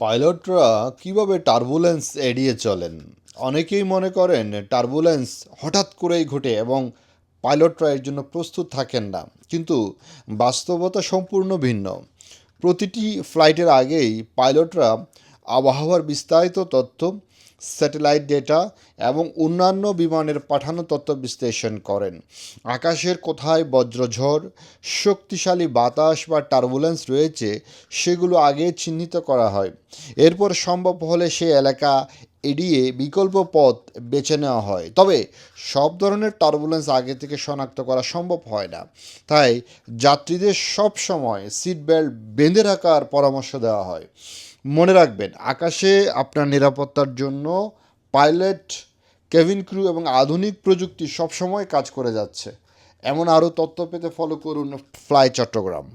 পাইলটরা কিভাবে টার্বুলেন্স এড়িয়ে চলেন? অনেকেই মনে করেন টার্বুলেন্স হঠাৎ করেই ঘটে এবং পাইলটরা এর জন্য প্রস্তুত থাকেন না, কিন্তু বাস্তবতা সম্পূর্ণ ভিন্ন। প্রতিটি ফ্লাইটের আগেই পাইলটরা আবহাওয়ার বিস্তারিত তথ্য, স্যাটেলাইট ডেটা এবং অন্যান্য বিমানের পাঠানো তথ্য বিশ্লেষণ করেন। আকাশের কোথায় বজ্রঝড়, শক্তিশালী বাতাস বা টার্বুলেন্স রয়েছে সেগুলো আগে চিহ্নিত করা হয়। এরপর সম্ভব হলে সে এলাকা এড়িয়ে বিকল্প পথ বেছে নেওয়া হয়। তবে সব ধরনের টার্বুলেন্স আগে থেকে শনাক্ত করা সম্ভব হয় না, তাই যাত্রীদের সব সময় সিট বেল্ট বেঁধে রাখার পরামর্শ দেওয়া হয়। মনে রাখবেন, আকাশে আপনার নিরাপত্তার জন্য পাইলট, কেবিন ক্রু এবং আধুনিক প্রযুক্তি সবসময় কাজ করে যাচ্ছে। এমন আরও তথ্য পেতে ফলো করুন ফ্লাই চট্টগ্রাম।